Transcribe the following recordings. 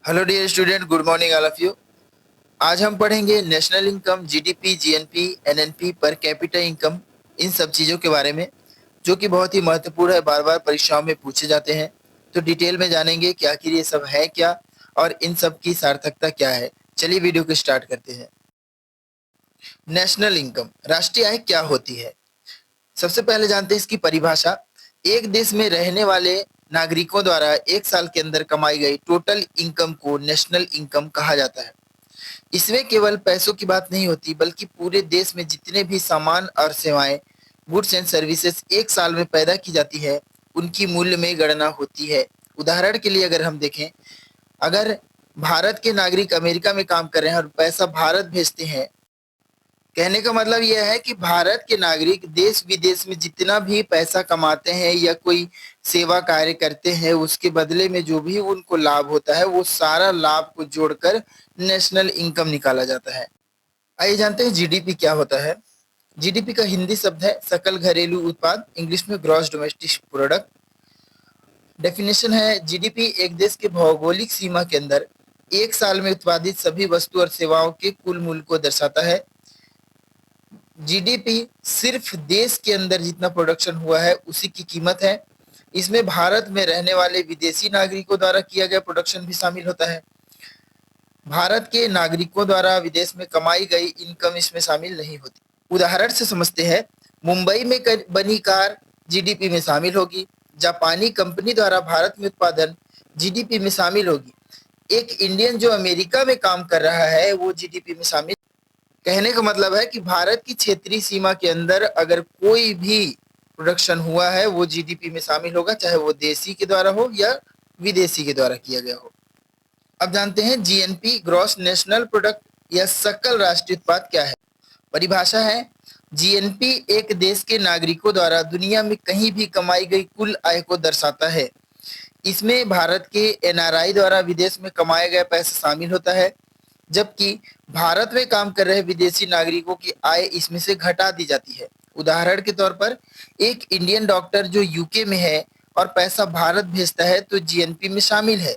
Hello dear student, good morning all of you. आज हम पढ़ेंगे national income, GDP, GNP, NNP, per capita income, इन सब चीज़ों के बारे में, जो कि बहुत ही महत्वपूर्ण है, बार बार परीक्षाओं में पूछे जाते हैं। तो डिटेल में जानेंगे कि आखिर ये सब है क्या और इन सब की सार्थकता क्या है। चलिए वीडियो को स्टार्ट करते हैं। नेशनल इनकम, राष्ट्रीय आय क्या होती है? सबसे पहले जानते हैं इसकी परिभाषा। एक देश में रहने वाले नागरिकों द्वारा एक साल के अंदर कमाई गई टोटल इनकम को नेशनल इनकम कहा जाता है। इसमें केवल पैसों की बात नहीं होती, बल्कि पूरे देश में जितने भी सामान और सेवाएं, गुड्स एंड सर्विसेज एक साल में पैदा की जाती है, उनकी मूल्य में गणना होती है। उदाहरण के लिए अगर हम देखें, अगर भारत के नागरिक अमेरिका में काम कर रहे हैं और पैसा भारत भेजते हैं, कहने का मतलब यह है कि भारत के नागरिक देश विदेश में जितना भी पैसा कमाते हैं या कोई सेवा कार्य करते हैं, उसके बदले में जो भी उनको लाभ होता है, वो सारा लाभ को जोड़कर नेशनल इनकम निकाला जाता है। आइए जानते हैं जीडीपी क्या होता है। जीडीपी का हिंदी शब्द है सकल घरेलू उत्पाद, इंग्लिश में ग्रॉस डोमेस्टिक प्रोडक्ट। डेफिनेशन है, जीडीपी एक देश के भौगोलिक सीमा के अंदर एक साल में उत्पादित सभी वस्तु और सेवाओं के कुल मूल्य को दर्शाता है। जीडीपी सिर्फ देश के अंदर जितना प्रोडक्शन हुआ है उसी की कीमत है। इसमें भारत में रहने वाले विदेशी नागरिकों द्वारा किया गया प्रोडक्शन भी शामिल होता है। भारत के नागरिकों द्वारा विदेश में कमाई गई इनकम इसमें शामिल नहीं होती। उदाहरण से समझते हैं, मुंबई में बनी कार जीडीपी में शामिल होगी, जापानी कंपनी द्वारा भारत में उत्पादन जीडीपी में शामिल होगी, एक इंडियन जो अमेरिका में काम कर रहा है वो जीडीपी में शामिल। कहने का मतलब है कि भारत की क्षेत्रीय सीमा के अंदर अगर कोई भी प्रोडक्शन हुआ है वो जीडीपी में शामिल होगा, चाहे वो देसी के द्वारा हो या विदेशी के द्वारा किया गया हो। अब जानते हैं जीएनपी, ग्रॉस नेशनल प्रोडक्ट या सकल राष्ट्रीय उत्पाद क्या है। परिभाषा है, जीएनपी एक देश के नागरिकों द्वारा दुनिया में कहीं भी कमाई गई कुल आय को दर्शाता है। इसमें भारत के एनआरआई द्वारा विदेश में कमाया गया पैसा शामिल होता है, जबकि भारत में काम कर रहे विदेशी नागरिकों की आय इसमें से घटा दी जाती है। उदाहरण के तौर पर, एक इंडियन डॉक्टर जो यूके में है और पैसा भारत भेजता है तो जीएनपी में शामिल है,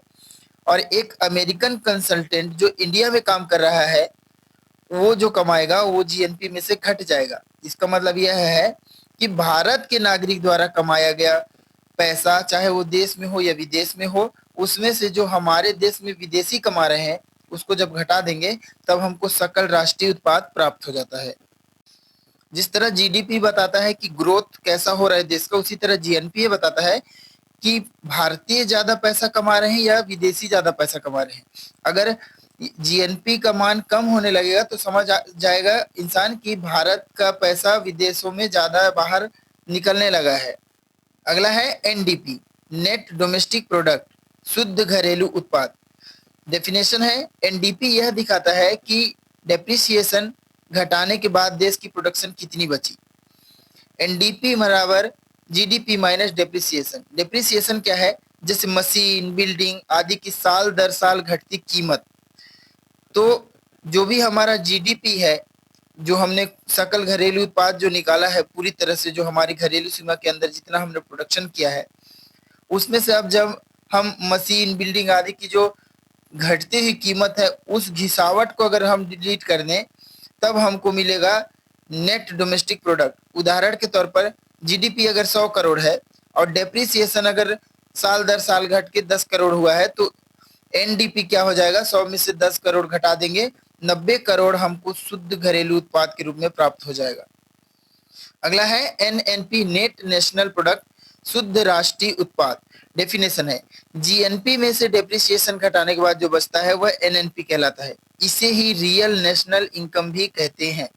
और एक अमेरिकन कंसल्टेंट जो इंडिया में काम कर रहा है वो जो कमाएगा वो जीएनपी में से घट जाएगा। इसका मतलब यह है कि भारत के नागरिक द्वारा कमाया गया पैसा, चाहे वो देश में हो या विदेश में हो, उसमें से जो हमारे देश में विदेशी कमा रहे हैं उसको जब घटा देंगे तब हमको सकल राष्ट्रीय उत्पाद प्राप्त हो जाता है। जिस तरह जीडीपी बताता है कि ग्रोथ कैसा हो रहा है देश का, उसी तरह जीएनपी बताता है कि भारतीय ज्यादा पैसा कमा रहे हैं या विदेशी ज्यादा पैसा कमा रहे हैं। अगर जीएनपी का मान कम होने लगेगा तो समझ आ जाएगा इंसान कि भारत का पैसा विदेशों में ज्यादा बाहर निकलने लगा है। अगला है एनडीपी, नेट डोमेस्टिक प्रोडक्ट, शुद्ध घरेलू उत्पाद। डेफिनेशन है, एनडीपी यह दिखाता है कि डेप्रिसिएशन घटाने के बाद देश की प्रोडक्शन कितनी बची। एनडीपी बराबर जीडीपी माइनस डेप्रिसिएशन। डेप्रिसिएशन क्या है? जैसे मशीन, बिल्डिंग आदि की साल दर साल घटती कीमत। तो जो भी हमारा जीडीपी है, जो हमने सकल घरेलू उत्पाद जो निकाला है, पूरी तरह से जो हमारी घरेलू सीमा के अंदर जितना हमने प्रोडक्शन किया है, उसमें से अब जब हम मशीन, बिल्डिंग आदि की जो घटती हुई कीमत है उस घिसावट को अगर हम डिलीट कर दें तब हमको मिलेगा नेट डोमेस्टिक प्रोडक्ट। उदाहरण के तौर पर, जीडीपी अगर 100 करोड़ है और डेप्रिसिएशन अगर साल दर साल घट के 10 करोड़ हुआ है तो एनडीपी क्या हो जाएगा? 100 में से 10 करोड़ घटा देंगे, 90 करोड़ हमको शुद्ध घरेलू उत्पाद के रूप में प्राप्त हो जाएगा। अगला है एनएनपी, नेट नेशनल प्रोडक्ट, शुद्ध राष्ट्रीय उत्पाद। डेफिनेशन है, जीएनपी में से डेप्रिसिएशन घटाने के बाद जो बचता है वह एनएनपी कहलाता है। इसे ही रियल नेशनल इनकम भी कहते हैं।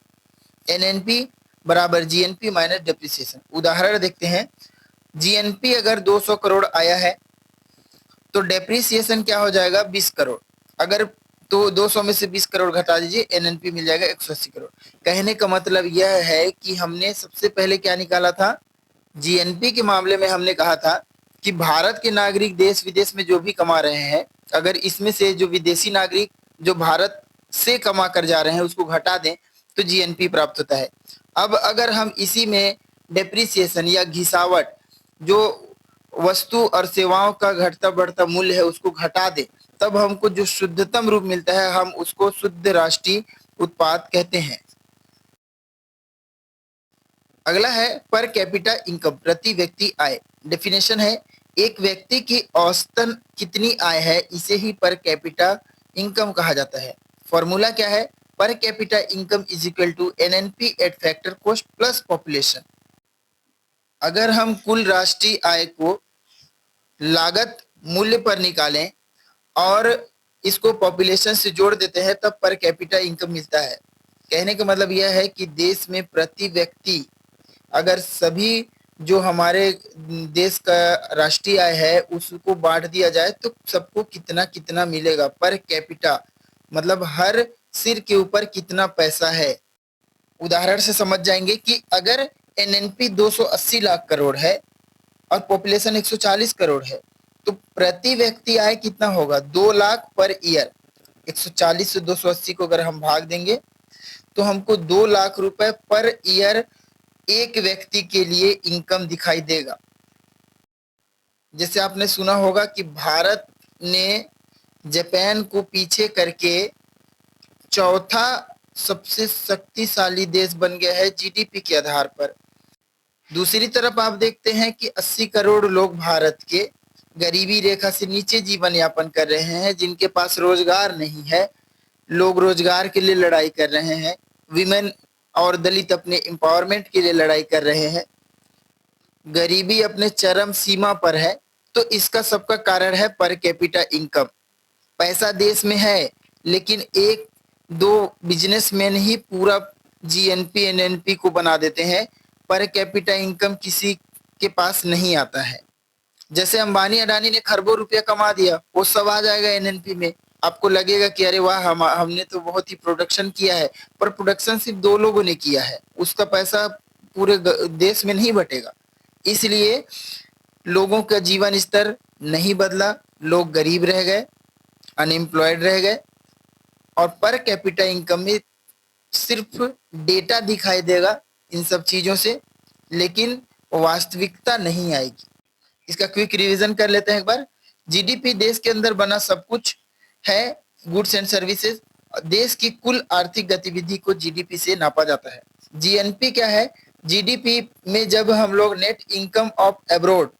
एनएनपी बराबर जीएनपी माइनस डेप्रिसिएशन। उदाहरण देखते हैं, जीएनपी अगर 200 करोड़ आया है तो डेप्रिसिएशन क्या हो जाएगा? 20 करोड़। अगर तो 200 में से 20 करोड़ घटा दीजिए, एनएनपी मिल जाएगा 180 करोड़। कहने का मतलब यह है कि हमने सबसे पहले क्या निकाला था? जीएनपी के मामले में हमने कहा था कि भारत के नागरिक देश विदेश में जो भी कमा रहे हैं, अगर इसमें से जो विदेशी नागरिक जो भारत से कमा कर जा रहे हैं उसको घटा दें तो जीएनपी प्राप्त होता है। अब अगर हम इसी में डेप्रिसिएशन या घिसावट, जो वस्तु और सेवाओं का घटता बढ़ता मूल्य है, उसको घटा दें तब हमको जो शुद्धतम रूप मिलता है हम उसको शुद्ध राष्ट्रीय उत्पाद कहते हैं। अगला है पर कैपिटा इनकम, प्रति व्यक्ति आय। डेफिनेशन है एक व्यक्ति की औसतन कितनी आय है इसे ही पर कैपिटा इनकम कहा जाता है। फॉर्मूला क्या है? Per capita income is equal to NNP at factor cost plus population. अगर हम कुल राष्ट्रीय आय को लागत मूल्य पर निकालें और इसको पॉपुलेशन से जोड़ देते हैं तब पर कैपिटा इनकम मिलता है। कहने का मतलब यह है कि देश में प्रति व्यक्ति अगर सभी जो हमारे देश का राष्ट्रीय आय है उसको बांट दिया जाए तो सबको कितना कितना मिलेगा। पर कैपिटा मतलब हर सिर के ऊपर कितना पैसा है। उदाहरण से समझ जाएंगे कि अगर एनएनपी 280 लाख करोड़ है और पॉपुलेशन 140 करोड़ है तो प्रति व्यक्ति आय कितना होगा? 2 लाख पर ईयर। 140 से 280 को अगर हम भाग देंगे तो हमको 2 लाख रुपए पर ईयर एक व्यक्ति के लिए इनकम दिखाई देगा। जैसे आपने सुना होगा कि भारत ने जापान को पीछे करके चौथा सबसे शक्तिशाली देश बन गया है जीडीपी के आधार पर। दूसरी तरफ आप देखते हैं कि 80 करोड़ लोग भारत के गरीबी रेखा से नीचे जीवन यापन कर रहे हैं, जिनके पास रोजगार नहीं है। लोग रोजगार के लिए लड़ाई कर रहे हैं। विमेन और दलित अपने एम्पावरमेंट के लिए लड़ाई कर रहे हैं। गरीबी अपने चरम सीमा पर है। तो इसका सबका कारण है पर कैपिटा इनकम। पैसा देश में है लेकिन एक दो बिजनेसमैन ही पूरा जीएनपी एनएनपी को बना देते हैं। पर कैपिटा इनकम किसी के पास नहीं आता है। जैसे अंबानी अडानी ने खरबों रुपया कमा दिया, वो सब आ जाएगा एनएनपी में। आपको लगेगा कि अरे वाह हमने तो बहुत ही प्रोडक्शन किया है, पर प्रोडक्शन सिर्फ 2 लोगों ने किया है, उसका पैसा पूरे देश में नहीं बटेगा। इसलिए लोगों का जीवन स्तर नहीं बदला, लोग गरीब रह गए, अनएम्प्लॉयड रह गए। और पर कैपिटा इनकम में सिर्फ डेटा दिखाई देगा इन सब चीजों से, लेकिन वास्तविकता नहीं आएगी। इसका क्विक रिवीजन कर लेते हैं एक बार। जीडीपी देश के अंदर बना सब कुछ है, गुड्स एंड सर्विसेज। देश की कुल आर्थिक गतिविधि को जीडीपी से नापा जाता है। जीएनपी क्या है? जीडीपी में जब हम लोग net income of abroad,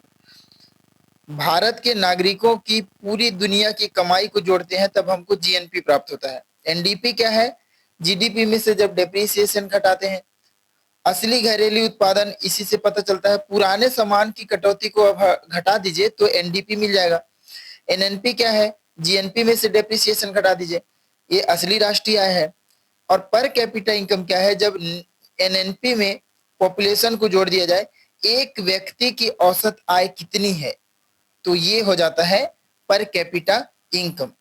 Bharat के नागरिकों की पूरी दुनिया की कमाई को जोड़ते हैं तब हमको जीएनपी प्राप्त होता है। एनडीपी क्या है? जीडीपी में से जब डेप्रिसिएशन घटाते हैं, असली घरेलू उत्पादन, इसी से पता चलता है। पुराने सामान की कटौती को अब घटा दीजिए तो एनडीपी मिल जाएगा। एनएनपी क्या है? जीएनपी में से डेप्रिसिएशन घटा दीजिए, ये असली राष्ट्रीय आय है। और पर कैपिटा इनकम क्या है? जब एनएनपी में पॉपुलेशन को जोड़ दिया जाए, एक व्यक्ति की औसत आय कितनी है, तो ये हो जाता है पर कैपिटा इनकम।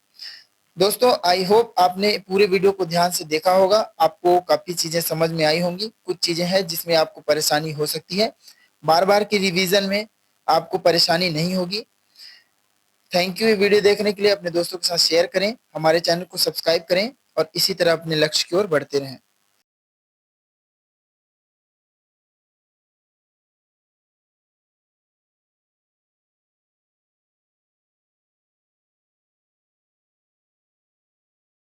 दोस्तों आई होप आपने पूरे वीडियो को ध्यान से देखा होगा, आपको काफी चीजें समझ में आई होंगी। कुछ चीजें हैं जिसमें आपको परेशानी हो सकती है, बार बार की रिवीजन में आपको परेशानी नहीं होगी। थैंक यू ये वीडियो देखने के लिए। अपने दोस्तों के साथ शेयर करें, हमारे चैनल को सब्सक्राइब करें और इसी तरह अपने लक्ष्य की ओर बढ़ते रहें।